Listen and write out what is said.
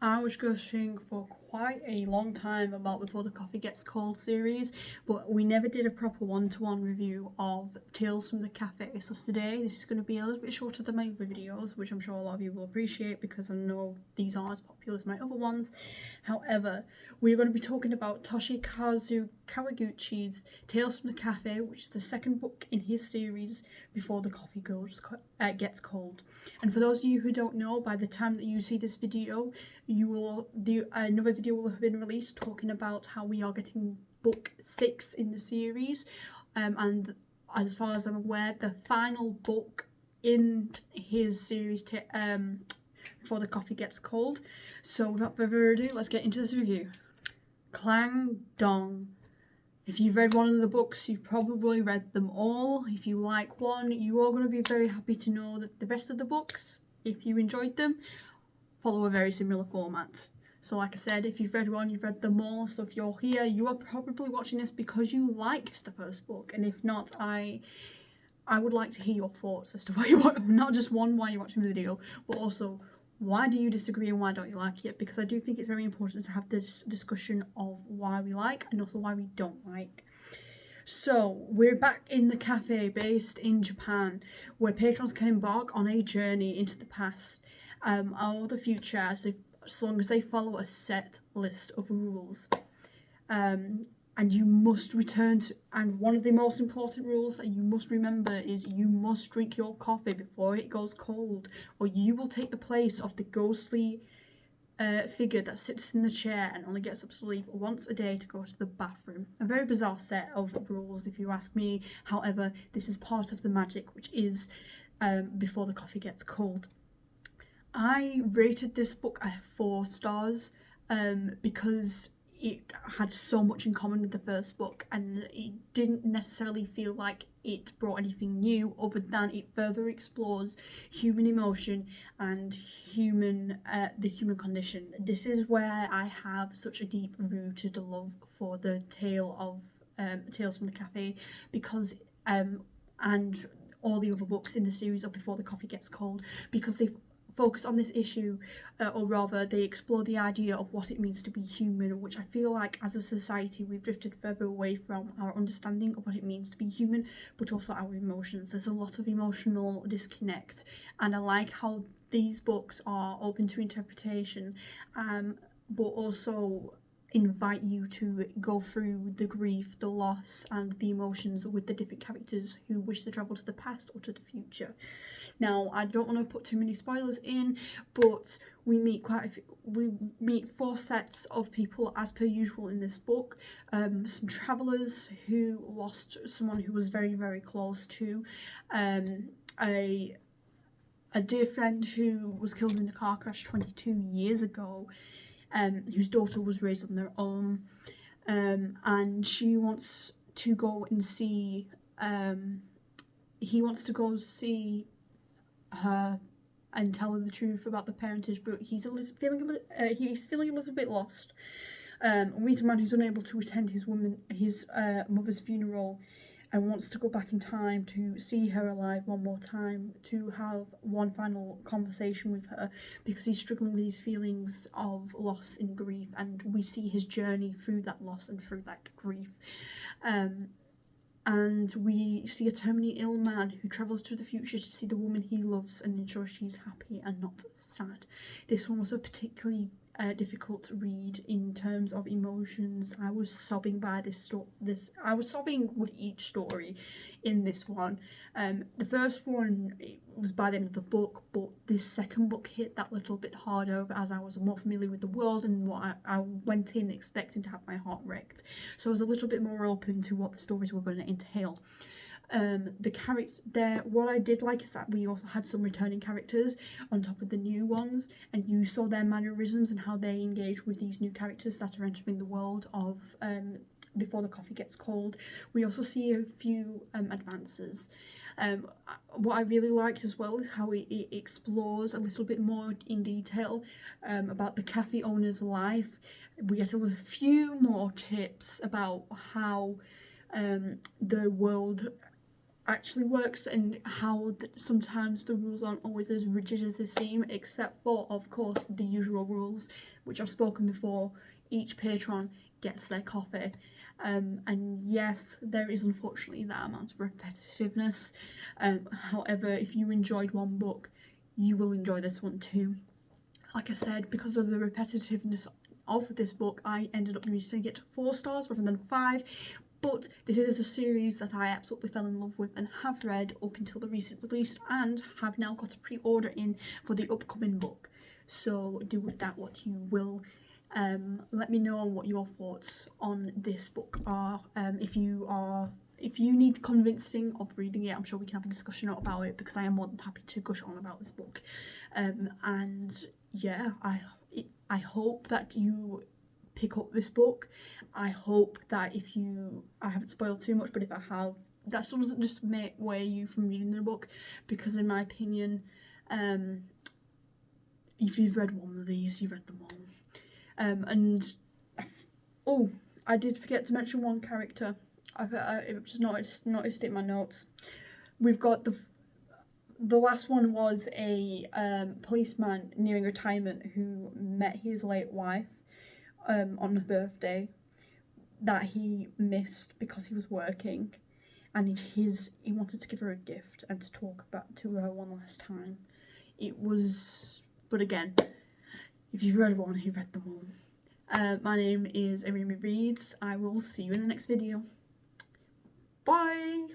I was gushing for quite a long time about Before the Coffee Gets Cold series, but we never did a proper one-to-one review of Tales from the Cafe. So today, this is going to be a little bit shorter than my other videos, which I'm sure a lot of you will appreciate because I know these aren't as popular as my other ones. However, we're going to be talking about Toshikazu Kawaguchi's Tales from the Cafe, which is the second book in his series Before the Coffee Gets Cold. And for those of you who don't know, by the time that you see this video, another video will have been released talking about how we are getting book 6 in the series, and as far as I'm aware, the final book in his series Before the Coffee Gets Cold. So without further ado, let's get into this review. Klang Dong. If you've read one of the books, you've probably read them all. If you like one, you are going to be very happy to know that the rest of the books, if you enjoyed them, follow a very similar format. So like I said, if you've read one, you've read them all. So if you're here, you are probably watching this because you liked the first book. And if not, I would like to hear your thoughts as to why you want, not just why you're watching the video, but also why do you disagree and why don't you like it? Because I do think it's very important to have this discussion of why we like and also why we don't like. So, we're back in the cafe based in Japan, where patrons can embark on a journey into the past or the future as long as they follow a set list of rules. And you must return to, and one of the most important rules that you must remember is you must drink your coffee before it goes cold, or you will take the place of the ghostly figure that sits in the chair and only gets up to leave once a day to go to the bathroom. A very bizarre set of rules, if you ask me. However, this is part of the magic, which is Before the Coffee Gets Cold. I rated this book 4 stars because it had so much in common with the first book, and it didn't necessarily feel like it brought anything new other than it further explores human emotion and the human condition. This is where I have such a deep rooted love for the tale of Tales from the Cafe, because and all the other books in the series of Before the Coffee Gets Cold, because they focus on this issue, or rather they explore the idea of what it means to be human, which I feel like as a society we've drifted further away from our understanding of what it means to be human, but also our emotions. There's a lot of emotional disconnect, and I like how these books are open to interpretation, but also invite you to go through the grief, the loss, and the emotions with the different characters who wish to travel to the past or to the future. Now, I don't want to put too many spoilers in, but we meet we meet 4 sets of people as per usual in this book. Some travellers who lost someone who was very, very close to, a dear friend who was killed in a car crash 22 years ago, whose daughter was raised on their own, and she wants to go and see, he wants to go see her and tell her the truth about the parentage, but he's feeling a little bit lost. We meet a man who's unable to attend his mother's funeral and wants to go back in time to see her alive one more time, to have one final conversation with her, because he's struggling with these feelings of loss and grief, and we see his journey through that loss and through that grief. And we see a terminally ill man who travels to the future to see the woman he loves and ensure she's happy and not sad. This one was a particularly difficult read in terms of emotions. I was sobbing by I was sobbing with each story in this one. The first one, it was by the end of the book, but this second book hit that little bit harder as I was more familiar with the world and what I went in expecting to have my heart wrecked. So I was a little bit more open to what the stories were going to entail. The character there, what I did like is that we also had some returning characters on top of the new ones, and you saw their mannerisms and how they engage with these new characters that are entering the world of Before the Coffee Gets Cold. We also see a few advances. What I really liked as well is how it explores a little bit more in detail about the cafe owner's life. We get a few more tips about how the world actually works and how sometimes the rules aren't always as rigid as they seem, except for, of course, the usual rules, which I've spoken before. Each patron gets their coffee. And yes, there is unfortunately that amount of repetitiveness. However, if you enjoyed one book, you will enjoy this one too. Like I said, because of the repetitiveness of this book, I ended up rating it 4 stars rather than 5. But this is a series that I absolutely fell in love with and have read up until the recent release, and have now got a pre-order in for the upcoming book. So do with that what you will. Let me know what your thoughts on this book are. If you need convincing of reading it, I'm sure we can have a discussion about it, because I am more than happy to gush on about this book. And yeah, I hope that you pick up this book. I hope that I haven't spoiled too much, but if I have, that still doesn't just sway you from reading the book, because in my opinion, if you've read one of these, you've read them all. And oh, I did forget to mention one character. I've just noticed it in my notes. We've got the last one was a policeman nearing retirement who met his late wife on her birthday that he missed because he was working, and he wanted to give her a gift and to talk to her one last time. But again, if you've read one, you've read them all. My name is Irimi Reads. I will see you in the next video. Bye!